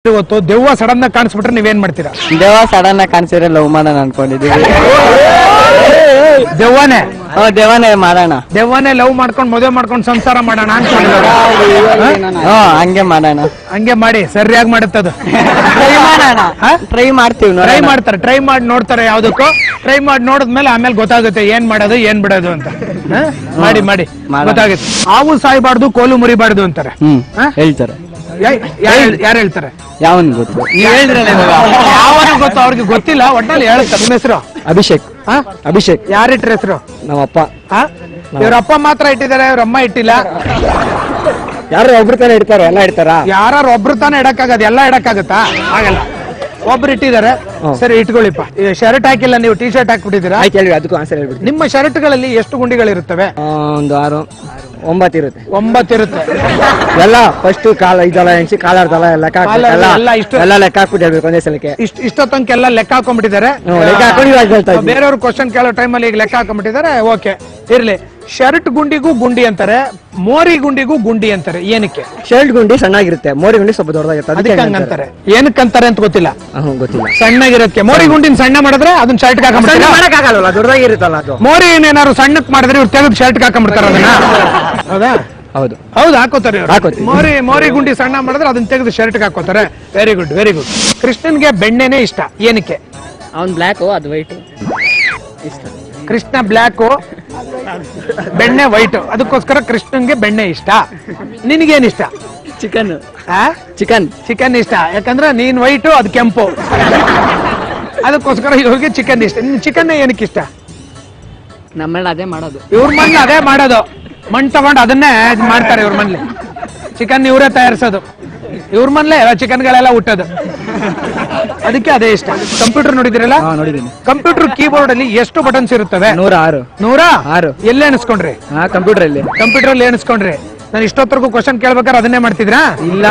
ಇವತ್ತು ದೆವ್ವ ಸಡನ್ ಆಗಿ ಕಾಣಿಸ್ಬಿಟ್ರೆ ನೀವೇನ್ ಮಾಡ್ತೀರಾ? ದೆವ್ವ ಸಡನ್ ಆಗಿ ಕಾಣಿಸಿದ್ರೆ ಲವ್ ಮಾಡೋಣ ಅನ್ಕೊಂಡಿದೀವಿ. ದೆವ್ವನೇ ದೆವ್ವನೇ ಮಾಡೋಣ, ದೆವ್ವನೇ ಲವ್ ಮಾಡ್ಕೊಂಡು ಮದುವೆ ಮಾಡ್ಕೊಂಡು ಸಂಸಾರ ಮಾಡೋಣ ಅನ್ಕೊಂಡಿದ್ದಾರೆ. ಹಂಗೆ ಮಾಡೋಣ, ಹಂಗೆ ಮಾಡಿ ಸರಿಯಾಗಿ ಮಾಡುತ್ತದು. ಟ್ರೈ ಮಾಡೋಣ, ಟ್ರೈ ಮಾಡ್ತೀವಿ, ಟ್ರೈ ಮಾಡ್ತಾರೆ, ಟ್ರೈ ಮಾಡಿ ನೋಡ್ತಾರೆ. ಯಾವ್ದಕ್ಕೂ ಟ್ರೈ ಮಾಡಿ ನೋಡಿದ್ಮೇಲೆ ಆಮೇಲೆ ಗೊತ್ತಾಗುತ್ತೆ ಏನ್ ಮಾಡೋದು ಏನ್ ಬಿಡೋದು ಅಂತ. ಮಾಡಿ ಮಾಡಿ ಗೊತ್ತಾಗುತ್ತೆ. ಹಾವು ಸಾಯ್ಬಾರ್ದು ಕೋಲು ಮುರಿಬಾರ್ದು ಅಂತಾರೆ. ಹೇಳ್ತಾರೆ. ಯಾರು ಹೇಳ್ತಾರೆ? ಯಾವನ್ ಗೊತ್ತು? ನೀವ್ ಹೇಳಿದ್ರಲ್ಲ ಯಾವನ ಗೊತ್ತು, ಅವ್ರಿಗೆ ಗೊತ್ತಿಲ್ಲ, ಒಟ್ಟಲ್ಲಿ ಹೇಳ್ತಾರೆ. ನಿಮ್ಮ ಹೆಸರು? ಅಭಿಷೇಕ್. ಅಭಿಷೇಕ್. ಯಾರಿಟ್ರ ಹೆಸರು? ನಮ್ಮಪ್ಪ. ಇವ್ರಪ್ಪ ಮಾತ್ರ ಇಟ್ಟಿದ್ದಾರೆ, ಇವ್ರ ಅಮ್ಮ ಇಟ್ಟಿಲ್ಲ. ಯಾರು ಒಬ್ರು ತಾನೇ ಇಡ್ತಾರ? ಎಲ್ಲ ಇಡ್ತಾರ? ಯಾರು ಒಬ್ರು ತಾನೇ ಇಡಕ್ಕಾಗದ? ಎಲ್ಲ ಇಡಕ್ಕಾಗತ್ತಾ? ಆಗಲ್ಲ. ಒಬ್ರು ಇಟ್ಟಿದ್ದಾರೆ, ಸರಿ ಇಟ್ಕೊಳ್ಳಿಪ್ಪ. ಶರ್ಟ್ ಹಾಕಿಲ್ಲ, ನೀವು ಟಿ ಶರ್ಟ್ ಹಾಕ್ಬಿಟ್ಟಿದ್ದೀರಾ. ಅದಕ್ಕೂ ಆನ್ಸರ್ ಹೇಳ್ಬಿಟ್ಟು. ನಿಮ್ಮ ಶರ್ಟ್ಗಳಲ್ಲಿ ಎಷ್ಟು ಗುಂಡಿಗಳಿರುತ್ತವೆ? ಒಂದು 6 9 ಇರುತ್ತೆ. 9 ಇರುತ್ತೆ. ಎಲ್ಲ ಫಸ್ಟ್ ಕಾಲ ಇದೆಲ್ಲ ಎಣಿಸಿ ಕಾಲಾರ್ದಲ್ಲ ಲೆಕ್ಕ ಎಲ್ಲ ಲೆಕ್ಕ ಹಾಕ್ಬಿಟ್ಟು ಹೇಳ್ಬೇಕು ಒಂದೇ ಸಲಕ್ಕೆ. ಇಷ್ಟೊತ್ತಂಕೆಲ್ಲ ಲೆಕ್ಕ ಹಾಕೊಂಡ್ಬಿಟ್ಟಿದ್ದಾರೆ. ಲೆಕ್ಕ ಹಾಕೊಂಡು ಬೇರೆಯವ್ರು ಕ್ವಶನ್ ಕೇಳೋ ಟೈಮಲ್ಲಿ ಈಗ ಲೆಕ್ಕ ಹಾಕೊಂಡ್ಬಿಟ್ಟಿದ್ದಾರೆ. ಓಕೆ ಇರ್ಲಿ. ಶರ್ಟ್ ಗುಂಡಿಗೂ ಗುಂಡಿ ಅಂತಾರೆ, ಮೋರಿ ಗುಂಡಿಗೂ ಗುಂಡಿ ಅಂತಾರೆ. ಏನಕ್ಕೆ? ಶರ್ಟ್ ಗುಂಡಿ ಸಣ್ಣಾಗಿರುತ್ತೆ, ಮೋರಿ ಗುಂಡಿ ಸ್ವಲ್ಪ ದೊಡ್ಡದಾಗಿರುತ್ತೆ, ಅದಕ್ಕೆ ಹಂಗಂತಾರೆ. ಏನಕ್ಕಂತಾರೆ ಅಂತ ಗೊತ್ತಿಲ್ಲ. ಗೊತ್ತಿಲ್ಲ. ಸಣ್ಣಗಿರಕ್ಕೆ ಮೋರಿ ಗುಂಡಿನ ಸಣ್ಣ ಮಾಡಿದ್ರೆ ಅದನ್ನ ಶರ್ಟ್ ಹಾಕೊಂಡ್ಬಿಡ್ತಾರೆ. ದೊಡ್ಡದಾಗಿರುತ್ತಲ್ಲ ಅದು. ಮೋರಿ ಏನಾದ್ರು ಸಣ್ಣಕ್ ಮಾಡಿದ್ರೆ ಇವ್ರು ತೆಗೆದು ಶರ್ಟ್ ಹಾಕೊಂಡ್ಬಿಡ್ತಾರ ಅದನ್ನ. ಹೌದಾ? ಹೌದು ಹೌದು, ಹಾಕೋತಾರೆ. ಮೋರಿ ಗುಂಡಿ ಸಣ್ಣ ಮಾಡಿದ್ರೆ ಅದನ್ನ ತೆಗೆದು ಶರ್ಟ್ ಹಾಕೋತಾರೆ. Very good, very good. ಕೃಷ್ಣನ್ಗೆ ಬೆಣ್ಣೆನೆ ಇಷ್ಟ. ಏನಕ್ಕೆ? ಅವ್ನ್ ಬ್ಲಾಕ್, ಅದು ವೈಟ್ ಇಷ್ಟ. ಕೃಷ್ಣ ಬ್ಲ್ಯಾಕ್, ಬೆಣ್ಣೆ ವೈಟ್. ಅದಕ್ಕೋಸ್ಕರ ಕೃಷ್ಣನ್ಗೆ ಬೆಣ್ಣೆ ಇಷ್ಟ. ನಿನ್ಗೇನ್ ಇಷ್ಟ? ಚಿಕನ್. ಚಿಕನ್ ಚಿಕನ್ ಇಷ್ಟ. ಯಾಕಂದ್ರೆ ನೀನ್ ವೈಟ್, ಅದು ಕೆಂಪು. ಅದಕ್ಕೋಸ್ಕರ ಇವ್ರಿಗೆ ಚಿಕನ್ ಇಷ್ಟ. ಚಿಕನ್ ಏನಕ್ಕೆ ಇಷ್ಟ? ನಮ್ಮಲ್ಲಿ ಅದೇ ಮಾಡೋದು. ಇವ್ರ ಮನೇಲಿ ಅದೇ ಮಾಡೋದು. ಮಣ್ಣು ತಗೊಂಡು ಅದನ್ನೇ ಮಾಡ್ತಾರೆ ಇವ್ರ ಮನೇಲಿ. ಚಿಕನ್ ಇವರೇ ತಯಾರಿಸೋದು. ಇವ್ರ ಮನೇಲೆ ಚಿಕನ್ಗಳೆಲ್ಲ ಹುಟ್ಟೋದು. ಅದಕ್ಕೆ ಅದೇ ಇಷ್ಟ. ಕಂಪ್ಯೂಟರ್ ನೋಡಿದಿರಲ್ಲ? ನೋಡಿದೀನಿ. ಕಂಪ್ಯೂಟರ್ ಕೀಬೋರ್ಡ್ ಅಲ್ಲಿ ಎಷ್ಟು ಬಟನ್ಸ್ ಇರುತ್ತವೆ? 106. 106? ಎಲ್ಲಿ ಎಣಿಸ್ಕೊಂಡ್ರಿ? ಕಂಪ್ಯೂಟರ್ ಅಲ್ಲಿ. ಕಂಪ್ಯೂಟರ್ ಅಲ್ಲಿ ಎಣಿಸ್ಕೊಂಡ್ರಿ? ನಾನು ಇಷ್ಟೊತ್ತರೆಗೂ ಕ್ವಶನ್ ಕೇಳ್ಬೇಕಾದ್ರೆ ಅದನ್ನೇ ಮಾಡ್ತಿದ್ರಾ? ಇಲ್ಲ,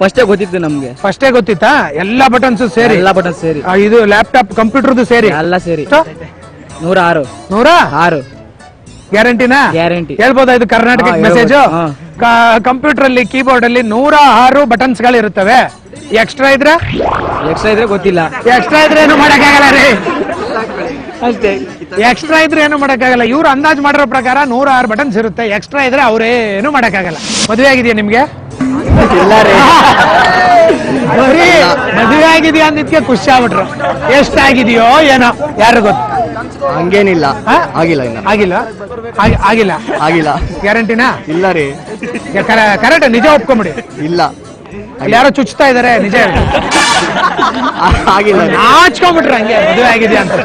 ಫಸ್ಟೇ ಗೊತ್ತಿತ್ತು ನಮ್ಗೆ. ಫಸ್ಟೇ ಗೊತ್ತಿತ್ತಾ? ಎಲ್ಲಾ ಬಟನ್ಸ್ ಸೇರಿ? ಎಲ್ಲಾ ಬಟನ್ ಸೇರಿ. ಇದು ಲ್ಯಾಪ್ಟಾಪ್ ಕಂಪ್ಯೂಟರ್ದು ಸೇರಿ ಎಲ್ಲ ಸೇರಿ 106. 106 ಗ್ಯಾರಂಟಿನಾ? ಗ್ಯಾರಂಟಿ. ಹೇಳ್ಬೋದಾ ಇದು ಕರ್ನಾಟಕ ಮೆಸೇಜ್? ಕಂಪ್ಯೂಟರ್ ಅಲ್ಲಿ ಕೀಬೋರ್ಡ್ ಅಲ್ಲಿ 106 ಬಟನ್ಸ್ ಗಳು ಇರುತ್ತವೆ. ಎಕ್ಸ್ಟ್ರಾ ಇದ್ರೆ ಗೊತ್ತಿಲ್ಲ. ಎಕ್ಸ್ಟ್ರಾ ಇದ್ರೆ ಏನು ಮಾಡಕ್ಕಾಗಲ್ಲ ರೀ. ಅಷ್ಟೇ, ಎಕ್ಸ್ಟ್ರಾ ಇದ್ರೆ ಏನು ಮಾಡಕ್ಕಾಗಲ್ಲ. ಇವ್ರು ಅಂದಾಜ್ ಮಾಡಿರೋ ಪ್ರಕಾರ 106 ಬಟನ್ಸ್ ಇರುತ್ತೆ. ಎಕ್ಸ್ಟ್ರಾ ಇದ್ರೆ ಅವ್ರೇನು ಮಾಡಕ್ಕಾಗಲ್ಲ. ಮದುವೆ ಆಗಿದೆಯಾ ನಿಮ್ಗೆ? ಇಲ್ಲ ರೀ. ಮದುವೆ ಆಗಿದೆಯಾ ಅಂದಿದ್ಕೆ ಖುಷಿ ಆಗ್ಬಿಟ್ರು. ಎಷ್ಟಾಗಿದೆಯೋ ಏನೋ ಯಾರು ಗೊತ್ತು. ಹಂಗೇನಿಲ್ಲ, ಆಗಿಲ್ಲ. ಆಗಿಲ್ಲ? ಆಗಿಲ್ಲ? ಆಗಿಲ್ಲ. ಗ್ಯಾರಂಟಿನಾ? ಇಲ್ಲ ರೀ. ಕರೆಕ್ಟ್, ನಿಜ ಒಪ್ಕೊಂಬಿಡಿ. ಇಲ್ಲ, ಯಾರೋ ಚುಚ್ತಾ ಇದಾರೆ, ನಿಜ ಆಗಿಲ್ಲ. ನಾಚ್ಕೊಂಡ್ಬಿಟ್ರೆ ಹಂಗೆ ಮದುವೆ ಆಗಿದೆಯಾ ಅಂತ.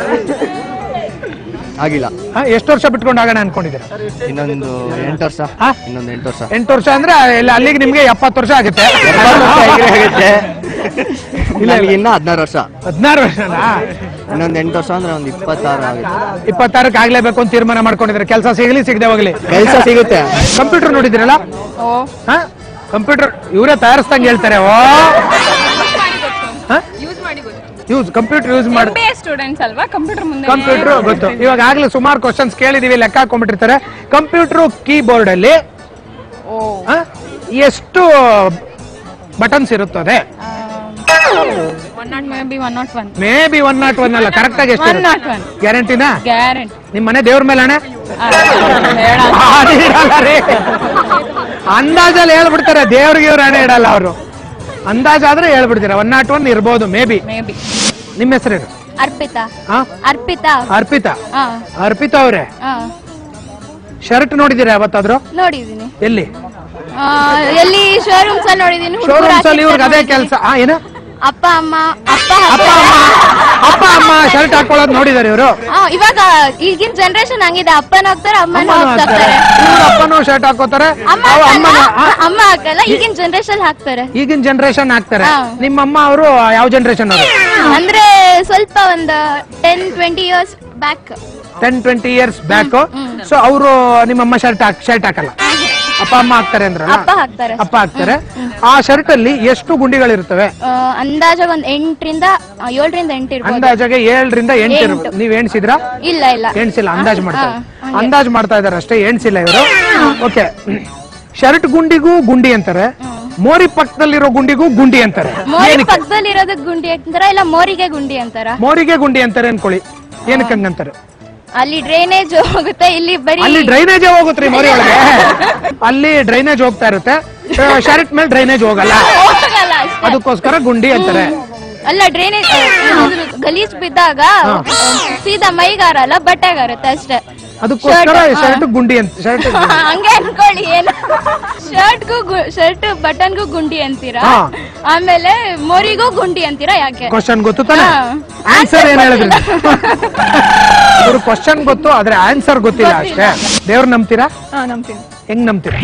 ಆಗಿಲ್ಲ. ಎಷ್ಟು ವರ್ಷ ಬಿಟ್ಕೊಂಡು ಆಗೋಣ ಅನ್ಕೊಂಡಿದ್ದೀರಾ? ಇನ್ನೊಂದು 8 ವರ್ಷ. ಇನ್ನೊಂದು 8 ವರ್ಷ. 8 ವರ್ಷ ಅಂದ್ರೆ ಅಲ್ಲಿಗೆ ನಿಮ್ಗೆ 70 ವರ್ಷ ಆಗುತ್ತೆ. ಇನ್ನ 16 ವರ್ಷ. 16 ವರ್ಷನಾ? ಇನ್ನೊಂದು 8 ವರ್ಷ ಅಂದ್ರೆ ಒಂದು 26 ಆಗುತ್ತೆ. 26ಕ್ಕೆ ಆಗ್ಲೇಬೇಕು ಅಂತ ತೀರ್ಮಾನ ಮಾಡ್ಕೊಂಡಿದ್ರೆ. ಕೆಲಸ ಸಿಗಲಿ ಸಿಗದೆ ಹೋಗ್ಲಿ, ಕೆಲಸ ಸಿಗುತ್ತೆ. ಕಂಪ್ಯೂಟರ್ ನೋಡಿದಿರಲ್ಲ? ಕಂಪ್ಯೂಟರ್ ಇವರೇ ತಯಾರಿಸ್ದಂಗೆ ಹೇಳ್ತಾರೆ. ಕಂಪ್ಯೂಟರ್ ಯೂಸ್ ಮಾಡಿ ಸ್ಟೂಡೆಂಟ್ಸ್ ಅಲ್ವಾ? ಕಂಪ್ಯೂಟರ್ ಗೊತ್ತು. ಇವಾಗ ಆಗ್ಲೇ ಸುಮಾರು ಕ್ವಶನ್ಸ್ ಕೇಳಿದೀವಿ, ಲೆಕ್ಕ ಹಾಕೊಂಡ್ಬಿಟ್ಟಿರ್ತಾರೆ. ಕಂಪ್ಯೂಟರ್ ಕೀಬೋರ್ಡ್ ಅಲ್ಲಿ ಎಷ್ಟು ಬಟನ್ಸ್ ಇರುತ್ತದೆ? ಮೇ ಬಿ 101 ಅಲ್ಲ, ಕರೆಕ್ಟ್ ಆಗಿ ಎಷ್ಟು? 101. ಗ್ಯಾರಂಟಿನಾ? ಗ್ಯಾರಂಟಿ. ನಿಮ್ ಮನೆ ದೇವ್ರ ಮೇಲೆ ಹಣೆ? ಅಂದಾಜಲ್ಲಿ ಹೇಳ್ಬಿಡ್ತಾರೆ. ದೇವ್ರಿಗೆ ಇವ್ರ ಹಣೆ ಇಡಲ್ಲ ಅವರು. ಅಂದಾಜಾದ್ರೆ ಹೇಳ್ಬಿಡ್ತೀರಾ 101 ಇರ್ಬೋದು, ಮೇ ಬಿ. ನಿಮ್ಮ ಹೆಸರೇನು? ಅರ್ಪಿತಾ. ಅರ್ಪಿತಾ ಅವ್ರೆ, ಶರ್ಟ್ ನೋಡಿದೀರಾ ಯಾವತ್ತಾದ್ರೂ? ನೋಡಿದೀನಿ. ಎಲ್ಲಿ? ಎಲ್ಲಿ? ಶೋರೂಮ್ಸ್ ಅಲ್ಲಿ ನೋಡಿದೀನಿ. ಶೋರೂಮ್ಸ್ ಅಲ್ಲಿ ಇವ್ರಿಗೆ ಅದೇ ಕೆಲಸ. ಏನು? ಅಪ್ಪ ಅಮ್ಮ ಶರ್ಟ್ ಹಾಕೊಳ್ಳೋದು ನೋಡಿದಾರೆ ಇವರು? ಇವಾಗ ಈಗಿನ ಜನರೇಷನ್ ಹಂಗಿದೆ. ಅಪ್ಪನ ಹೋಗ್ತಾರೆ, ಅಮ್ಮನ ಹೋಗ್ತಾರೆ. ಅಪ್ಪನೂ ಶರ್ಟ್ ಹಾಕೋತಾರೆ, ಅಮ್ಮ ಹಾಕಲ್ಲ. ಈಗಿನ ಜನರೇಷನ್ ಹಾಕ್ತಾರೆ. ಈಗಿನ ಜನರೇಷನ್ ಹಾಕ್ತಾರೆ. ನಿಮ್ಮಮ್ಮ ಅವರು ಯಾವ ಜನರೇಷನ್ ಅವರು? ಅಂದ್ರೆ ಸ್ವಲ್ಪ ಒಂದು 10-20 years back. 10-20 years back. So ಅವರು ನಿಮ್ಮಮ್ಮ ಶರ್ಟ್ ಹಾಕಲ್ಲ, ಅಪ್ಪ ಅಮ್ಮ ಹಾಕ್ತಾರೆ ಅಂದ್ರಲ್ಲ? ಅಪ್ಪ ಹಾಕ್ತಾರೆ. ಆ ಶರ್ಟ್ ಅಲ್ಲಿ ಎಷ್ಟು ಗುಂಡಿಗಳಿರ್ತವೆ? ಅಂದಾಜಾಗ ಒಂದು 7ರಿಂದ 8 ಇರ್ಬೋದು. ಅಂದಾಜಾಗೆ 7ರಿಂದ 8 ಇರ್ಬೋದು. ನೀವ್ ಎಣ್ಸಿದ್ರಾ? ಇಲ್ಲ, ಎಣ್ಸಿಲ್ಲ, ಅಂದಾಜ್ ಮಾಡ್ತಾ ಇದಾರೆ ಅಷ್ಟೇ, ಎಣ್ಸಿಲ್ಲ ಇವರು. ಓಕೆ, ಶರ್ಟ್ ಗುಂಡಿಗೂ ಗುಂಡಿ ಅಂತಾರೆ, ಮೋರಿ ಪಕ್ಕದಲ್ಲಿರೋ ಗುಂಡಿಗೂ ಗುಂಡಿ ಅಂತಾರೆ. ಮೋರಿ ಪಕ್ಕದಲ್ಲಿ ಇರೋದಕ್ಕೆ ಗುಂಡಿ ಅಂತಾರ ಇಲ್ಲ ಮೋರಿಗೆ ಗುಂಡಿ ಅಂತಾರ? ಮೋರಿಗೆ ಗುಂಡಿ ಅಂತಾರೆ ಅನ್ಕೊಳ್ಳಿ. ಏನಕ್ಕೆ ಹಂಗಂತಾರೆ? ಅಲ್ಲಿ ಡ್ರೈನೇಜ್ ಹೋಗುತ್ತೆ, ಇಲ್ಲಿ ಬರೀ ಅಲ್ಲಿ ಡ್ರೈನೇಜ್ ಹೋಗುತ್ತ್ರಿ ಮೋರಿ ಒಳಗೆ. ಅಲ್ಲಿ ಡ್ರೈನೇಜ್ ಹೋಗ್ತಾ ಇರುತ್ತೆ, ಶರ್ಟ್ ಮೇಲೆ ಡ್ರೈನೇಜ್ ಹೋಗಲ್ಲ, ಹೋಗಲ್ಲ ಅಷ್ಟೇ. ಅದಕ್ಕೋಸ್ಕರ ಗುಂಡಿ ಅಂತಾರೆ. ಅಲ್ಲ ಡ್ರೈನೇಜ್ ಗಲೀಜ್ ಬಿದ್ದಾಗ ಸೀದಾ ಮೈಗಾರಲ್ಲ ಬಟ್ಟೆಗಾರುತ್ತೆ ಅಷ್ಟೇ. ಅದಕ್ಕೋಸ್ಕರ ಶರ್ಟ್ ಗುಂಡಿ ಅಂತ. ಶರ್ಟ್ ಹಂಗೆ ಅನ್ಕೊಳ್ಳಿ. ಏನು ಶರ್ಟ್ ಬಟನ್ಗೂ ಗುಂಡಿ ಅಂತೀರಾ, ಆಮೇಲೆ ಮೋರಿಗೂ ಗುಂಡಿ ಅಂತೀರಾ, ಯಾಕೆ? ಕ್ವಶನ್ ಗೊತ್ತು ತಾನೆ? ಆನ್ಸರ್ ಏನ್ ಹೇಳಿದ್ರಿ? ಇವ್ರು ಕ್ವಶನ್ ಗೊತ್ತು, ಆದ್ರೆ ಆನ್ಸರ್ ಗೊತ್ತಿಲ್ಲ ಅಷ್ಟೇ. ದೇವ್ರ ನಂಬ್ತೀರಾ? ನಂಬ್ತೀನಿ. ಹೆಂಗ್ ನಂಬ್ತೀರಾ?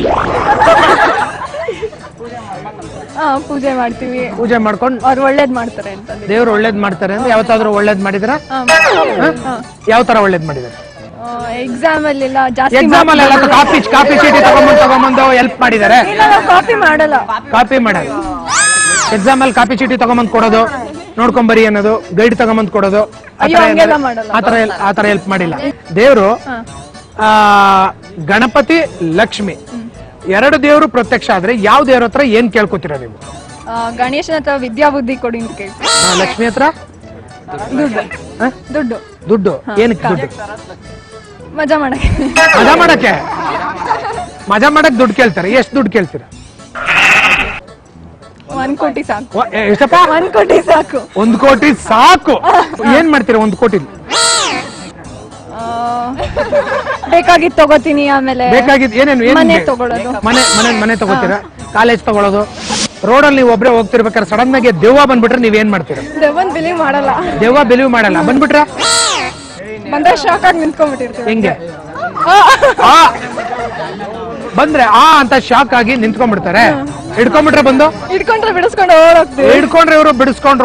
ಪೂಜೆ ಮಾಡ್ತೀವಿ, ಪೂಜೆ ಮಾಡ್ಕೊಂಡು ಅವ್ರು ಒಳ್ಳೇದ್ ಮಾಡ್ತಾರೆ ಅಂತ. ದೇವ್ರು ಒಳ್ಳೇದ್ ಮಾಡ್ತಾರೆ ಅಂದ್ರೆ ಯಾವತ್ತಾದ್ರೂ ಒಳ್ಳೇದ್ ಮಾಡಿದ್ರ? ಯಾವ ತರ ಒಳ್ಳೇದ್ ಮಾಡಿದಾರೆ? ಎಕ್ಸಾಮ್ ಅಲ್ಲಿ ಜಾಸ್ತಿ ಎಕ್ಸಾಮ್ ಅಲ್ಲಿ ಕಾಪಿ ಚೀಟಿ ತಗೊಂಬಂದು ಹೆಲ್ಪ್ ಮಾಡಿದಾರೆ? ಕಾಪಿ ಮಾಡಲ್ಲ. ಕಾಪಿ ಮಾಡಲ್ಲ. ಎಕ್ಸಾಮ್ ಅಲ್ಲಿ ಕಾಪಿ ಚೀಟಿ ತಗೊಂಬಂದ್ ಕೊಡೋದು, ನೋಡ್ಕೊಂಬರಿ ಅನ್ನೋದು, ಗೈಡ್ ತಗೊಂಬಂದ್ ಕೊಡೋದು, ಆತರ ಹೆಲ್ಪ್ ಮಾಡಿಲ್ಲ. ದೇವ್ರು ಗಣಪತಿ ಲಕ್ಷ್ಮಿ ಎರಡು ದೇವರು ಪ್ರತ್ಯಕ್ಷ ಆದ್ರೆ ಯಾವ ದೇವ್ರ ಹತ್ರ ಏನ್ ಕೇಳ್ಕೊತೀರಾ ನೀವು? ಗಣೇಶನ ಹತ್ರ ವಿದ್ಯಾಬುದ್ಧಿ ಕೊಡಿ ಅಂತ ಕೇಳ್ತೀವಿ. ಲಕ್ಷ್ಮಿ ಹತ್ರ ದುಡ್ಡು. ದುಡ್ಡು ಏನಕ್ಕೆ? ದುಡ್ಡು ಮಜಾ ಮಾಡಕ್ಕೆ. ಮಜಾ ಮಾಡಕ್ ದುಡ್ಡು ಕೇಳ್ತಾರೆ. ಎಷ್ಟು ದುಡ್ಡು ಕೇಳ್ತೀರಾ? 1 ಕೋಟಿ ಸಾಕು. ಎಷ್ಟಪ್ಪ? 1 ಕೋಟಿ ಸಾಕು. 1 ಕೋಟಿ ಸಾಕು. ಏನ್ ಮಾಡ್ತೀರಾ 1 ಕೋಟಿ? ಬೇಕಾಗಿದ್ದು ತಗೋತೀನಿ. ಆಮೇಲೆ ಬೇಕಾಗಿದ್ದು ಏನೇನು? ಮನೆ ತಗೊಳ್ಳೋದು. ಮನೆ ತಗೋತೀರಾ? ಕಾಲೇಜ್ ತಗೊಳ್ಳೋದು? ರೋಡಲ್ಲಿ ನೀವು ಒಬ್ರೆ ಹೋಗ್ತಿರ್ಬೇಕಾದ್ರೆ ಸಡನ್ ಆಗಿ ದೆವ್ವ ಬಂದ್ಬಿಟ್ರೆ ನೀವ್ ಏನ್ ಮಾಡ್ತೀರಾ? ದೆವ್ವನ್ ಬಿಲೀವ್ ಮಾಡಲ್ಲ. ದೆವ್ವ ಬಿಲೀವ್ ಮಾಡಲ್ಲ. ಬಂದ್ಬಿಟ್ರೆ ಬಂದ್ರೆ ಶಾಕ್ ಆಗಿ ನಿಂತ್ಕೊಂಡ್ಬಿಟ್ಟಿರ್ತೀವಿ. ಹೆಂಗೆ? ಬಂದ್ರೆ ಅಂತ ಶಾಕ್ ಆಗಿ ನಿಂತ್ಕೊಂಡ್ಬಿಡ್ತಾರೆ. ಹಿಡ್ಕೊಂಡ್ಬಿಟ್ರೆ ಬಂದು ಹಿಡ್ಕೊಂಡ್ರೆ ಬಿಡಿಸ್ಕೊಂಡು ಓಡೋಗ್ತೀವಿ. ಹಿಡ್ಕೊಂಡ್ರೆ ಇವರು ಬಿಡಿಸ್ಕೊಂಡು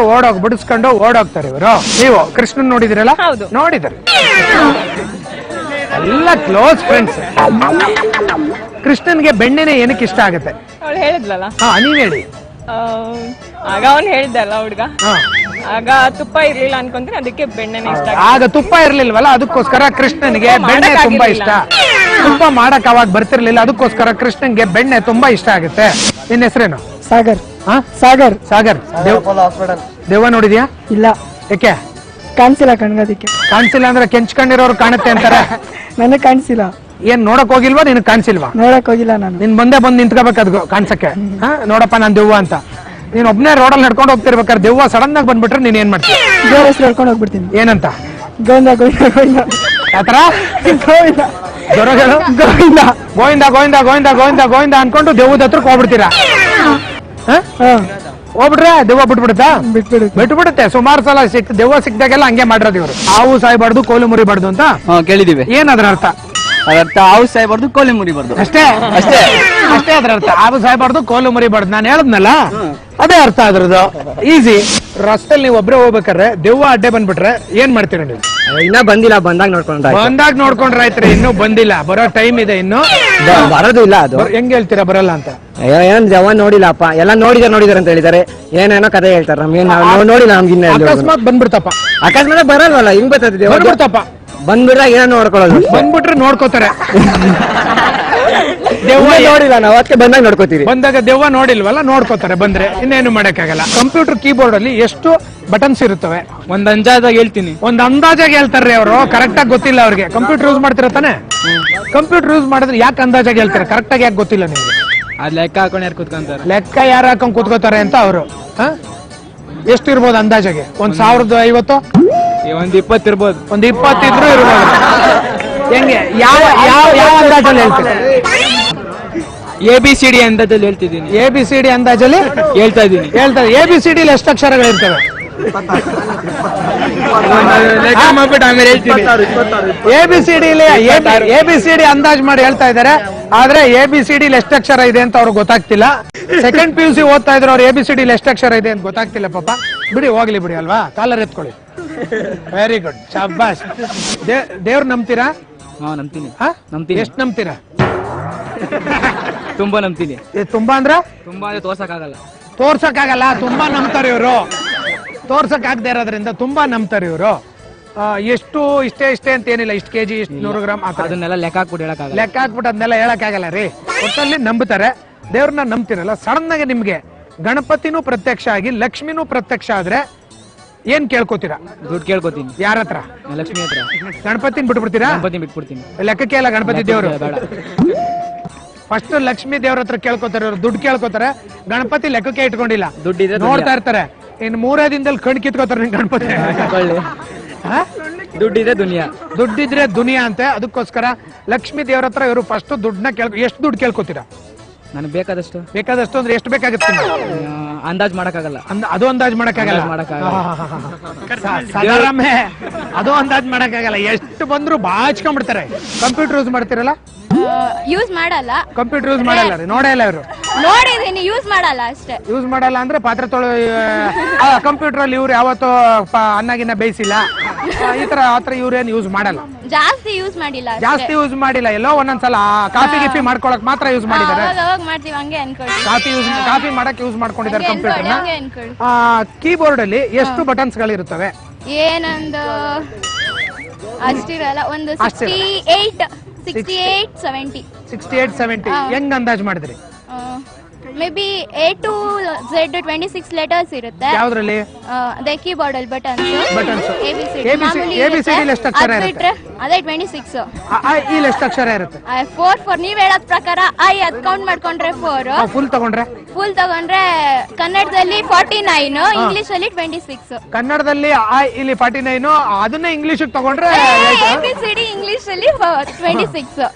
ಓಡೋಗ್ತಾರೆ ಇವರು. ನೀವು ಕೃಷ್ಣನ್ ನೋಡಿದಿರಲ್ಲ? ನೋಡಿದಾರೆ. ಎಲ್ಲ ಕ್ಲೋಸ್ ಫ್ರೆಂಡ್ಸ್. ಕೃಷ್ಣನ್ಗೆ ಬೆಣ್ಣೆನೆ ಏನಕ್ಕೆ ಇಷ್ಟ ಆಗುತ್ತೆ? ಅವಳು ಹೇಳಿದ್ಲಲ್ಲ. ನೀವ್ ಹೇಳಿ. ಆಗ ಅವ್ನು ಹೇಳಿದ್ದಲ್ಲ ಹುಡ್ಗ, ಆಗ ತುಪ್ಪ ಇರ್ಲಿಲ್ಲ ಅನ್ಕೊಂತೀನಿ, ಅದಕ್ಕೆ ಬೆಣ್ಣೆನೆ ಇಷ್ಟ. ಆಗ ತುಪ್ಪ ಇರ್ಲಿಲ್ವಲ್ಲ, ಅದಕ್ಕೋಸ್ಕರ ಕೃಷ್ಣನ್ಗೆ ಬೆಣ್ಣೆ ತುಂಬಾ ಇಷ್ಟ. ತುಪ್ಪ ಮಾಡಕ್ ಅವಾಗ ಬರ್ತಿರ್ಲಿಲ್ಲ, ಅದಕ್ಕೋಸ್ಕರ ಕೃಷ್ಣನ್ಗೆ ಬೆಣ್ಣೆ ತುಂಬಾ ಇಷ್ಟ ಆಗುತ್ತೆ. ನಿನ್ನ ಹೆಸರೇನು? ಸಾಗರ್. ಸಾಗರ್. ಸಾಗರ್. ದೆವ್ವ ನೋಡಿದ್ಯಾ? ಇಲ್ಲ. ಯಾಕೆ? ಕಾಣಿಸಿಲ್ಲ ಕಣ್ಗದಕ್ಕೆ. ಕಾಣಿಸಿಲ್ಲ ಅಂದ್ರೆ ಕೆಂಚ್ಕೊಂಡಿರೋರು ಕಾಣುತ್ತೆ ಅಂತಾರೆ. ನನಗ್ ಕಾಣಿಸಿಲ್ಲ. ಏನ್ ನೋಡಕ್ ಹೋಗಿಲ್ವಾ? ನಿನ್ ಕಾಣಿಸಿಲ್ವಾ? ನೋಡಕ್ ಹೋಗಿಲ್ಲ ನಾನು. ನಿನ್ ಬಂದೇ ಬಂದ್ ನಿಂತ್ಕೋಬೇಕು ಕಾಣ್ಸಕ್ಕೆ. ನೋಡಪ್ಪ ನಾನ್ ದೆವ್ವ ಅಂತ. ನೀನ್ ಒಬ್ನೇ ರೋಡಲ್ಲಿ ನಡ್ಕೊಂಡು ಹೋಗ್ತಿರ್ಬೇಕಾದ್ರೆ ದೆವ್ವ ಸಡನ್ ಆಗಿ ಬಂದ್ಬಿಟ್ರೆ ನೀನ್ ಏನ್ ಮಾಡ್ತೀಯ? ದೇವ್ರ ಹೆಸರು ಹೇಳ್ಕೊಂಡು ಹೋಗ್ಬಿಡ್ತೀನಿ. ಏನಂತ? ಗೋವಿಂದ ಗೋವಿಂದ ಗೋವಿಂದ. ಯಾತರ? ಗೋವಿಂದ ಗೋವಿಂದ ಗೋವಿಂದ ಗೋವಿಂದ ಗೋವಿಂದ ಗೋವಿಂದ ಗೋವಿಂದ ಅನ್ಕೊಂಡು ದೆವ್ವದ ಹತ್ರಕ್ಕೆ ಹೋಗ್ಬಿಡ್ತೀರಾ? ಹೋಗ್ಬಿಟ್ರೆ ದೆವ್ವ ಬಿಟ್ಬಿಡುತ್ತಾ? ಬಿಟ್ಬಿಡುತ್ತೆ. ಸುಮಾರು ಸಲ ದೆವ್ವ ಸಿಕ್ದಾಗೆಲ್ಲ ಹಂಗೆ ಮಾಡಿರೋದು ಇವರು. ಹಾವು ಸಾಯ್ಬಾರ್ದು, ಕೋಲು ಮುರಿಬಾರ್ದು ಅಂತ ಕೇಳಿದೀವಿ. ಏನ್ ಅದ್ರ ಅರ್ಥ? ಅದರ್ಥ ಹಾವು ಸಾಯ್ಬಾರ್ದು, ಕೋಲು ಮುರಿಬಾರ್ದು. ಅಷ್ಟೇ ಅದ್ರ ಅರ್ಥ. ಹಾವು ಸಾಯ್ಬಾರ್ದು, ಕೋಲು ಮುರಿಬಾರ್ದು. ನಾನು ಹೇಳದ್ನಲ್ಲ, ಅದೇ ಅರ್ಥ ಅದ್ರದ್ದು. ಈಸಿ. ರಸ್ತೆಯಲ್ಲಿ ನೀವು ಒಬ್ರೆ ಹೋಗ್ಬೇಕಾದ್ರೆ ದೆವ್ವ ಅಡ್ಡೆ ಬಂದ್ಬಿಟ್ರೆ ಏನ್ ಮಾಡ್ತೀರ ನೀವು? ಇನ್ನ ಬಂದಿಲ್ಲ, ಬಂದಾಗ ನೋಡ್ಕೊಂಡ್ರೆ ಆಯ್ತ್ರಿ. ಇನ್ನೂ ಬಂದಿಲ್ಲ, ಬರೋ ಟೈಮ್ ಇದೆ ಇನ್ನು. ಬರೋದು ಇಲ್ಲ. ಅದು ಹೆಂಗ್ ಹೇಳ್ತೀರಾ ಬರಲ್ಲ ಅಂತ? ಏನ್ ದೆವ್ವ ನೋಡಿಲ್ಲಪ್ಪ, ಎಲ್ಲ ನೋಡಿದಾರೆ ಅಂತ ಹೇಳಿದಾರೆ. ಏನೇನೋ ಕಥೆ ಹೇಳ್ತಾರೆ. ನಮ್ಗೆ ನೋಡಿಲ್ಲ. ನಮ್ಗಿನ್ನ ಅಕಸ್ಮಾತ್ ಬಂದ್ಬಿಡ್ತಪ್ಪ. ಅಕಸ್ಮಾತ್ ಬರಲ್ವಲ್ಲ, ಹಿಂಗ್ ಬರ್ತದೆ ದೆವ್ವ. ಬಂದ್ಬಿಡ್ತಪ್ಪ. ಬಂದ್ಬಿಟ್ರೆ ಏನೋ ನೋಡ್ಕೊಳ್ಳೋದು. ಬಂದ್ಬಿಟ್ರೆ ನೋಡ್ಕೋತಾರೆ. ದೆವ್ವ ನೋಡಿಲ್ಲ ನಾವು, ಅದಕ್ಕೆ ಬಂದಾಗ ನೋಡ್ಕೋತೀವಿ. ಬಂದಾಗ ದೆವ್ವ ನೋಡಿಲ್ವಲ್ಲ, ನೋಡ್ಕೋತಾರೆ. ಬಂದ್ರೆ ಇನ್ನೇನು ಮಾಡಕ್ಕಾಗಲ್ಲ. ಕಂಪ್ಯೂಟರ್ ಕೀಬೋರ್ಡ್ ಅಲ್ಲಿ ಎಷ್ಟು ಬಟನ್ಸ್ ಇರುತ್ತವೆ? ಒಂದ್ ಅಂದಾಜಾಗ ಹೇಳ್ತೀನಿ. ಒಂದ್ ಅಂದಾಜಾಗ ಹೇಳ್ತಾರ್ರಿ ಅವರು. ಕರೆಕ್ಟ್ ಆಗಿ ಗೊತ್ತಿಲ್ಲ ಅವ್ರಿಗೆ. ಕಂಪ್ಯೂಟರ್ ಯೂಸ್ ಮಾಡ್ತಿರ ತಾನೆ? ಕಂಪ್ಯೂಟರ್ ಯೂಸ್ ಮಾಡಿದ್ರೆ ಯಾಕೆ ಅಂದಾಜಾಗ ಹೇಳ್ತಾರೆ? ಕರೆಕ್ಟ್ ಆಗಿ ಯಾಕೆ ಗೊತ್ತಿಲ್ಲ ನಿಮ್ಗೆ? ಅದ್ ಲೆಕ್ಕ ಹಾಕೊಂಡು ಯಾರು ಕೂತ್ಕೊಂತಾರೆ? ಲೆಕ್ಕ ಯಾರು ಹಾಕೊಂಡ್ ಕೂತ್ಕೋತಾರೆ ಅಂತ ಅವರು. ಎಷ್ಟು ಇರ್ಬೋದು ಅಂದಾಜಾಗೆ? 1050? ಒಂದ್ 20 ಇರ್ಬೋದು. ಒಂದ್ 20 ಇದ್ರೂ ಇರ್ಬೋದು. ಹೆಂಗೆ? ಯಾವ ಅಂದಾಜಲ್ಲಿ ಹೇಳ್ತಾರೆ? ABCD ಅಂದಾಜಲ್ಲಿ ಹೇಳ್ತಿದ್ದೀನಿ. ABCD ಅಂದಾಜಲ್ಲಿ ಹೇಳ್ತಾ ಇದ್ದೀನಿ. ABCD ಎಷ್ಟು ಅಕ್ಷರಗಳಿರ್ತವೆ? ABCD ಅಂದಾಜ್ ಮಾಡಿ ಹೇಳ್ತಾ ಇದಾರೆ. ಆದ್ರೆ ABCD ಎಷ್ಟು ಅಕ್ಷರ ಇದೆ ಅಂತ ಅವ್ರಿಗೆ ಗೊತ್ತಾಗ್ತಿಲ್ಲ. ಸೆಕೆಂಡ್ PUC ಓದ್ತಾ ಇದ್ರು ಅವ್ರು. ABCD ಎಷ್ಟು ಅಕ್ಷರ ಇದೆ ಅಂತ ಗೊತ್ತಾಗ್ತಿಲ್ಲ ಪಾಪ. ಬಿಡಿ, ಹೋಗ್ಲಿ ಬಿಡಿ ಅಲ್ವಾ. ಕಾಲರ್ ಎತ್ಕೊಳ್ಳಿ. ವೆರಿ ಗುಡ್, ಶಾಬಾಸ್. ದೇವ್ರ ನಂಬ್ತೀರಾ? ನಂಬ್ತೀನಿ. ಎಷ್ಟು ನಂಬ್ತೀರಾ? ತುಂಬಾ ನಂಬ್ತೀನಿ. ತುಂಬಾ ಅಂದ್ರ? ತುಂಬಾ ಅಂದ್ರೆ ತೋರ್ಸಕ್ಕಾಗಲ್ಲ. ತುಂಬಾ ನಂಬ್ತಾರೆ ಇವರು. ತೋರ್ಸಕ್ ಆಗದೆ ಇರೋದ್ರಿಂದ ತುಂಬಾ ನಂಬ್ತಾರೆ ಇವರು. ಎಷ್ಟು ಇಷ್ಟೇ ಅಂತ ಏನಿಲ್ಲ. ಇಷ್ಟು kg, ಇಷ್ಟು 100 ಗ್ರಾಮ್. ಅದನ್ನೆಲ್ಲ ಲೆಕ್ಕ ಹಾಕ್ಬಿಟ್ಟು ಅದನ್ನೆಲ್ಲ ಹೇಳಕ್ಕಾಗಲ್ಲ ರೀ. ಒಟ್ಟಲ್ಲಿ ನಂಬುತ್ತಾರೆ. ದೇವ್ರನ್ನ ನಂಬ್ತಿರಲ್ಲ, ಸಡನ್ ಆಗಿ ನಿಮ್ಗೆ ಗಣಪತಿನೂ ಪ್ರತ್ಯಕ್ಷ ಆಗಿ ಲಕ್ಷ್ಮಿನೂ ಪ್ರತ್ಯಕ್ಷ ಆದ್ರೆ ಏನ್ ಕೇಳ್ಕೊತೀರಾ? ದುಡ್ಡು ಕೇಳ್ಕೊತೀನಿ. ಯಾರ ಹತ್ರ? ಲಕ್ಷ್ಮಿ ಹತ್ರ. ಗಣಪತಿನ ಬಿಟ್ಬಿಡ್ತೀರಾ? ಗಣಪತಿ ಬಿಟ್ಬಿಡ್ತೀನಿ. ಲೆಕ್ಕಕ್ಕೆ ಅಲ್ಲ ಗಣಪತಿ ದೇವರು. ಫಸ್ಟ್ ಲಕ್ಷ್ಮಿ ದೇವ್ರ ಹತ್ರ ಕೇಳ್ಕೊತಾರೆ, ಅವ್ರು ದುಡ್ಡು ಕೇಳ್ಕೊತಾರೆ. ಗಣಪತಿ ಲೆಕ್ಕಕ್ಕೆ ಇಟ್ಕೊಂಡಿಲ್ಲ, ದುಡ್ಡಿದ್ರೆ ನೋಡ್ತಾ ಇರ್ತಾರೆ. ಇನ್ನು 3 ದಿನದಲ್ಲಿ ಕಣ್ ಕಿತ್ಕೋತಾರೆ ನಿನ್ ಗಣಪತಿ. ದುಡ್ಡಿದ್ರೆ ದುನಿಯಾ. ದುಡ್ಡಿದ್ರೆ ದುನಿಯಾ ಅಂತೆ. ಅದಕ್ಕೋಸ್ಕರ ಲಕ್ಷ್ಮಿ ದೇವ್ರ ಹತ್ರ ಇವರು ಫಸ್ಟ್ ದುಡ್ಡನ್ನ ಎಷ್ಟು ದುಡ್ಡು ಕೇಳ್ಕೊತೀರಾ? ನನಗೆ ಬೇಕಾದಷ್ಟು. ಬೇಕಾದಷ್ಟು ಅಂದ್ರೆ ಎಷ್ಟು ಬೇಕಾಗುತ್ತೆ? ಅಂದಾಜ್ ಮಾಡಕ್ಕಾಗಲ್ಲ. ಅದು ಅಂದಾಜ್ ಮಾಡಕ್ಕಾಗಲ್ಲ. ಸಾಧಾರಣ ಅದು ಅಂದಾಜ್ ಮಾಡಕ್ಕಾಗಲ್ಲ. ಎಷ್ಟು ಬಂದ್ರು ಬಾಚ್ಕೊಂಡ್ಬಿಡ್ತಾರೆ. ಕಂಪ್ಯೂಟರ್ ಯೂಸ್ ಮಾಡ್ತಿರಲ್ಲ? ಯೂಸ್ ಮಾಡಲ್ಲ. ಕಂಪ್ಯೂಟರ್ ಯೂಸ್ ಮಾಡಲ್ಲ ರೀ, ನೋಡೇ ಇಲ್ಲ ಇವರು. ನೋಡಿದೀನಿ, ಯೂಸ್ ಮಾಡಲ್ಲ ಅಷ್ಟೇ. ಯೂಸ್ ಮಾಡಲ್ಲ ಅಂದ್ರೆ ಪಾತ್ರೆ ತೊಳೆ ಕಂಪ್ಯೂಟರ್ ಅಲ್ಲಿ ಇವ್ರು ಯಾವತ್ತೂ ಅನ್ನಗಿನ್ನ ಬೇಯಿಸಿಲ್ಲ, ಈ ತರ ಆತರ ಇವ್ರೇನು ಯೂಸ್ ಮಾಡಲ್ಲ. ಜಾಸ್ತಿ ಯೂಸ್ ಮಾಡಿಲ್ಲ. ಜಾಸ್ತಿ ಯೂಸ್ ಮಾಡಿಲ್ಲ, ಎಲ್ಲೋ ಒಂದೊಂದ್ಸಲ ಕಾಫಿ ಗಿಫಿ ಮಾಡ್ಕೊಳಕ್ ಮಾತ್ರ ಯೂಸ್ ಮಾಡಿದ್ದಾರೆ. ಅವಾಗ ಮಾಡ್ತೀವಿ, ಹಂಗೆ ಅನ್ಕೊಳ್ಳಿ. ಕಾಫಿ ಮಾಡಕ್ ಯೂಸ್ ಮಾಡ್ಕೊಂಡಿದ್ದಾರೆ ಕಂಪ್ಯೂಟರ್ ನ. ಹಂಗೆ ಅನ್ಕೊಳ್ಳಿ. ಕೀಬೋರ್ಡ್ ಅಲ್ಲಿ ಎಷ್ಟು ಬಟನ್ಸ್ ಗಳಿರುತ್ತವೆ? ಏನೊಂದು ಅಷ್ಟಿರಲ್ಲ, ಒಂದು 68, 70. 68-70 ಹೆಂಗ್ ಅಂದಾಜ್ ಮಾಡಿದ್ರಿ? May be A to Z 26 letters ಇರುತ್ತೆ. ಯಾವ್ದ್ರಲ್ಲಿ? ಅದೇ ಕೀಬೋರ್ಡ್ ಅಲ್ಲಿ ಬಟನ್ಸ್. ABCD ಎಷ್ಟು ಅಕ್ಷರ ಇರುತ್ತೆ? ಅದೇ 26. ಇಲ್ಲಿ ಎಷ್ಟು ಅಕ್ಷರ ಇರುತ್ತೆ? 4 ನೀವ್ ಹೇಳೋದ್ ಪ್ರಕಾರ I ಅದ್ ಕೌಂಟ್ ಮಾಡ್ಕೊಂಡ್ರೆ 4. ಫುಲ್ ತಗೊಂಡ್ರೆ? ಫುಲ್ ತಗೊಂಡ್ರೆ ಕನ್ನಡದಲ್ಲಿ 49, ಇಂಗ್ಲಿಷ್ ಅಲ್ಲಿ 26. ಕನ್ನಡದಲ್ಲಿ ಇಲ್ಲಿ 49, ಅದನ್ನೇ ಇಂಗ್ಲಿಷ್ ತಗೊಂಡ್ರೆ ABCD ಇಂಗ್ಲಿಷ್ ಅಲ್ಲಿ 26.